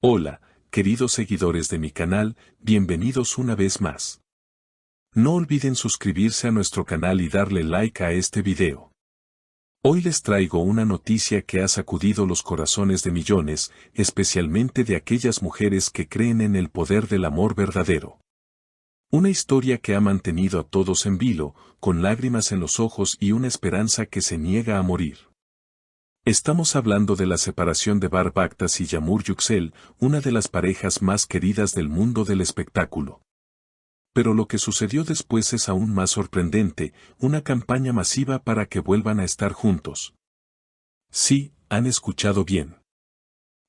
Hola, queridos seguidores de mi canal, bienvenidos una vez más. No olviden suscribirse a nuestro canal y darle like a este video. Hoy les traigo una noticia que ha sacudido los corazones de millones, especialmente de aquellas mujeres que creen en el poder del amor verdadero. Una historia que ha mantenido a todos en vilo, con lágrimas en los ojos y una esperanza que se niega a morir. Estamos hablando de la separación de Bar Bakhtas y Yağmur Yüksel, una de las parejas más queridas del mundo del espectáculo. Pero lo que sucedió después es aún más sorprendente, una campaña masiva para que vuelvan a estar juntos. Sí, han escuchado bien.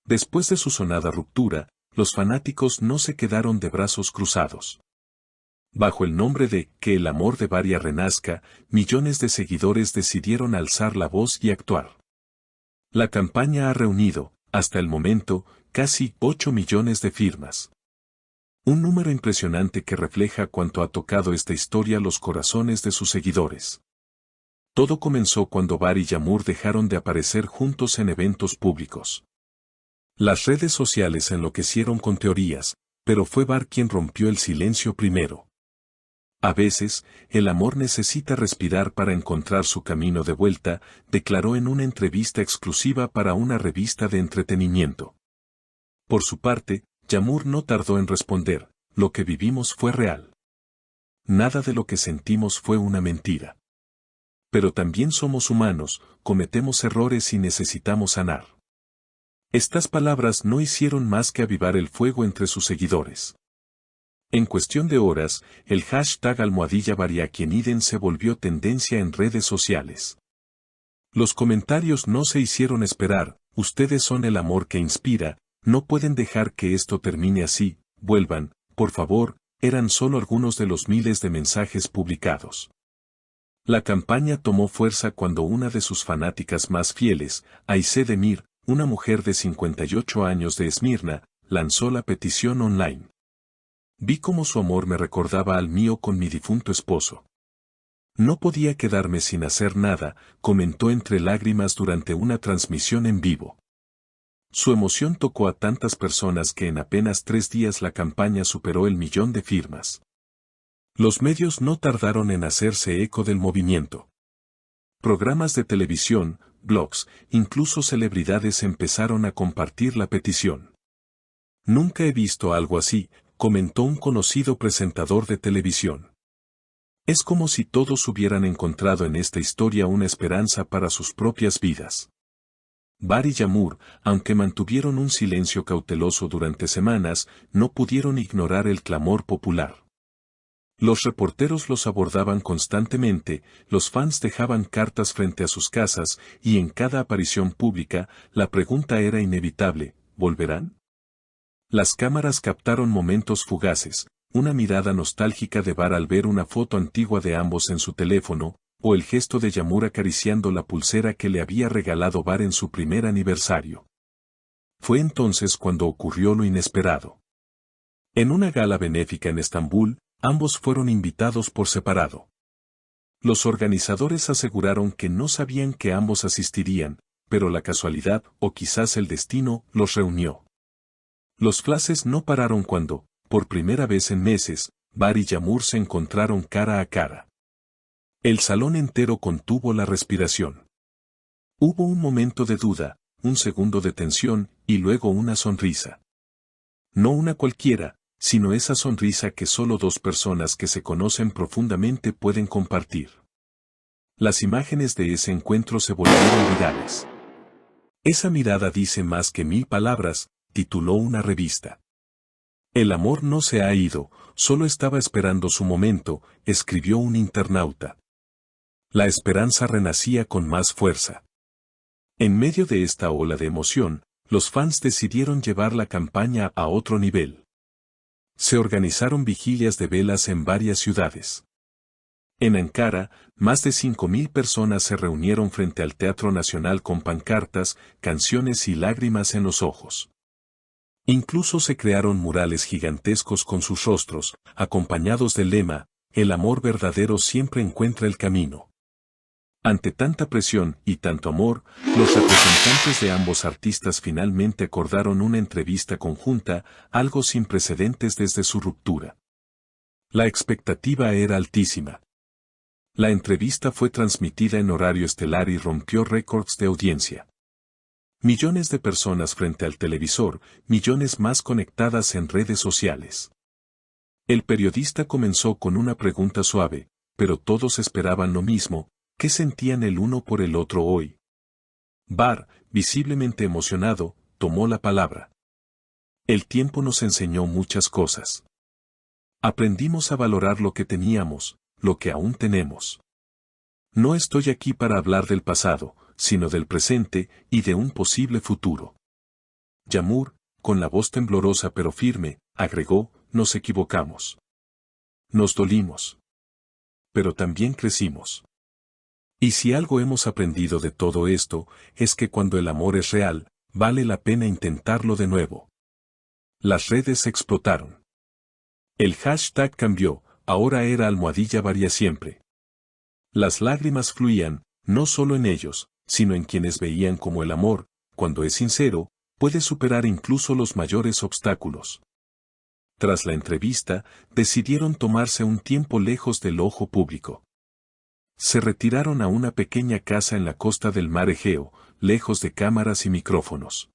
Después de su sonada ruptura, los fanáticos no se quedaron de brazos cruzados. Bajo el nombre de Que el amor de Varia renazca, millones de seguidores decidieron alzar la voz y actuar. La campaña ha reunido, hasta el momento, casi 8 millones de firmas. Un número impresionante que refleja cuánto ha tocado esta historia los corazones de sus seguidores. Todo comenzó cuando Var y Yağmur dejaron de aparecer juntos en eventos públicos. Las redes sociales enloquecieron con teorías, pero fue Var quien rompió el silencio primero. A veces, el amor necesita respirar para encontrar su camino de vuelta, declaró en una entrevista exclusiva para una revista de entretenimiento. Por su parte, Yağmur no tardó en responder, lo que vivimos fue real. Nada de lo que sentimos fue una mentira. Pero también somos humanos, cometemos errores y necesitamos sanar. Estas palabras no hicieron más que avivar el fuego entre sus seguidores. En cuestión de horas, el hashtag #Variaquieniden se volvió tendencia en redes sociales. Los comentarios no se hicieron esperar, ustedes son el amor que inspira, no pueden dejar que esto termine así, vuelvan, por favor, eran solo algunos de los miles de mensajes publicados. La campaña tomó fuerza cuando una de sus fanáticas más fieles, Ayse Demir, una mujer de 58 años de Esmirna, lanzó la petición online. Vi cómo su amor me recordaba al mío con mi difunto esposo. No podía quedarme sin hacer nada, comentó entre lágrimas durante una transmisión en vivo. Su emoción tocó a tantas personas que en apenas 3 días la campaña superó el 1.000.000 de firmas. Los medios no tardaron en hacerse eco del movimiento. Programas de televisión, blogs, incluso celebridades empezaron a compartir la petición. Nunca he visto algo así, comentó un conocido presentador de televisión. Es como si todos hubieran encontrado en esta historia una esperanza para sus propias vidas. Var y Yağmur, aunque mantuvieron un silencio cauteloso durante semanas, no pudieron ignorar el clamor popular. Los reporteros los abordaban constantemente, los fans dejaban cartas frente a sus casas, y en cada aparición pública, la pregunta era inevitable, ¿volverán? Las cámaras captaron momentos fugaces, una mirada nostálgica de Var al ver una foto antigua de ambos en su teléfono, o el gesto de Yağmur acariciando la pulsera que le había regalado Var en su primer aniversario. Fue entonces cuando ocurrió lo inesperado. En una gala benéfica en Estambul, ambos fueron invitados por separado. Los organizadores aseguraron que no sabían que ambos asistirían, pero la casualidad, o quizás el destino, los reunió. Los flashes no pararon cuando, por primera vez en meses, Var y Yağmur se encontraron cara a cara. El salón entero contuvo la respiración. Hubo un momento de duda, un segundo de tensión, y luego una sonrisa. No una cualquiera, sino esa sonrisa que solo dos personas que se conocen profundamente pueden compartir. Las imágenes de ese encuentro se volvieron virales. Esa mirada dice más que 1000 palabras, tituló una revista. El amor no se ha ido, solo estaba esperando su momento, escribió un internauta. La esperanza renacía con más fuerza. En medio de esta ola de emoción, los fans decidieron llevar la campaña a otro nivel. Se organizaron vigilias de velas en varias ciudades. En Ankara, más de 5.000 personas se reunieron frente al Teatro Nacional con pancartas, canciones y lágrimas en los ojos. Incluso se crearon murales gigantescos con sus rostros, acompañados del lema, el amor verdadero siempre encuentra el camino. Ante tanta presión y tanto amor, los representantes de ambos artistas finalmente acordaron una entrevista conjunta, algo sin precedentes desde su ruptura. La expectativa era altísima. La entrevista fue transmitida en horario estelar y rompió récords de audiencia. Millones de personas frente al televisor, millones más conectadas en redes sociales. El periodista comenzó con una pregunta suave, pero todos esperaban lo mismo. ¿Qué sentían el uno por el otro hoy? Bar, visiblemente emocionado, tomó la palabra. El tiempo nos enseñó muchas cosas. Aprendimos a valorar lo que teníamos, lo que aún tenemos. No estoy aquí para hablar del pasado, sino del presente y de un posible futuro. Yamur, con la voz temblorosa pero firme, agregó, nos equivocamos. Nos dolimos. Pero también crecimos. Y si algo hemos aprendido de todo esto, es que cuando el amor es real, vale la pena intentarlo de nuevo. Las redes explotaron. El hashtag cambió, ahora era #variasiempre. Las lágrimas fluían, no solo en ellos, sino en quienes veían como el amor, cuando es sincero, puede superar incluso los mayores obstáculos. Tras la entrevista, decidieron tomarse un tiempo lejos del ojo público. Se retiraron a una pequeña casa en la costa del mar Egeo, lejos de cámaras y micrófonos.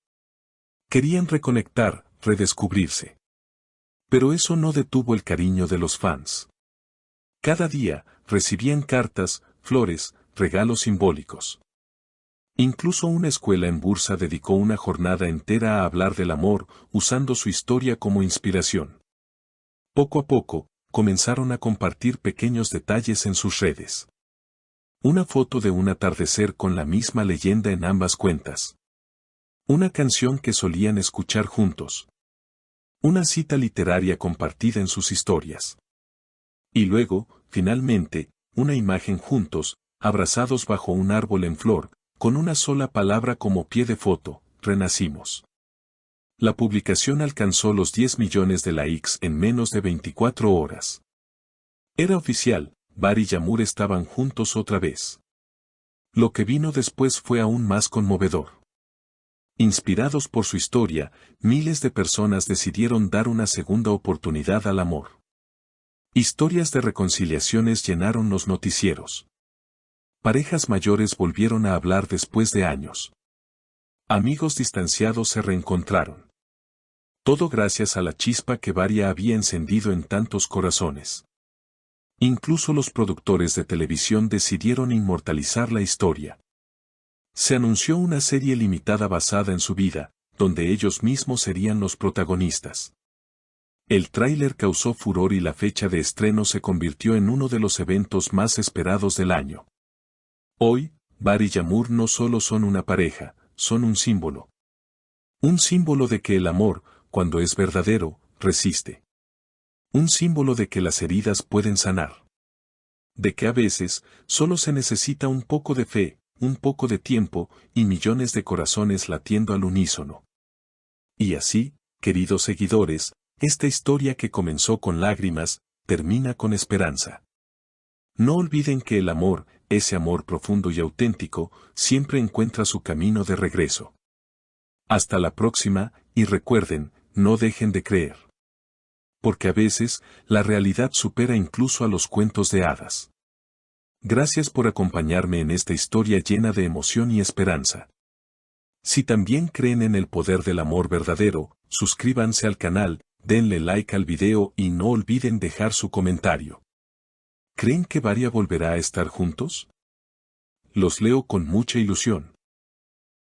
Querían reconectar, redescubrirse. Pero eso no detuvo el cariño de los fans. Cada día, recibían cartas, flores, regalos simbólicos. Incluso una escuela en Bursa dedicó una jornada entera a hablar del amor, usando su historia como inspiración. Poco a poco, comenzaron a compartir pequeños detalles en sus redes. Una foto de un atardecer con la misma leyenda en ambas cuentas. Una canción que solían escuchar juntos. Una cita literaria compartida en sus historias. Y luego, finalmente, una imagen juntos, abrazados bajo un árbol en flor, con una sola palabra como pie de foto, renacimos. La publicación alcanzó los 10 millones de likes en menos de 24 horas. Era oficial. Bar y Yamur estaban juntos otra vez. Lo que vino después fue aún más conmovedor. Inspirados por su historia, miles de personas decidieron dar una segunda oportunidad al amor. Historias de reconciliaciones llenaron los noticieros. Parejas mayores volvieron a hablar después de años. Amigos distanciados se reencontraron. Todo gracias a la chispa que Varia había encendido en tantos corazones. Incluso los productores de televisión decidieron inmortalizar la historia. Se anunció una serie limitada basada en su vida, donde ellos mismos serían los protagonistas. El tráiler causó furor y la fecha de estreno se convirtió en uno de los eventos más esperados del año. Hoy, Bar y Yamur no solo son una pareja, son un símbolo. Un símbolo de que el amor, cuando es verdadero, resiste. Un símbolo de que las heridas pueden sanar. De que a veces, solo se necesita un poco de fe, un poco de tiempo, y millones de corazones latiendo al unísono. Y así, queridos seguidores, esta historia que comenzó con lágrimas, termina con esperanza. No olviden que el amor, ese amor profundo y auténtico, siempre encuentra su camino de regreso. Hasta la próxima, y recuerden, no dejen de creer. Porque a veces, la realidad supera incluso a los cuentos de hadas. Gracias por acompañarme en esta historia llena de emoción y esperanza. Si también creen en el poder del amor verdadero, suscríbanse al canal, denle like al video y no olviden dejar su comentario. ¿Creen que Varia volverá a estar juntos? Los leo con mucha ilusión.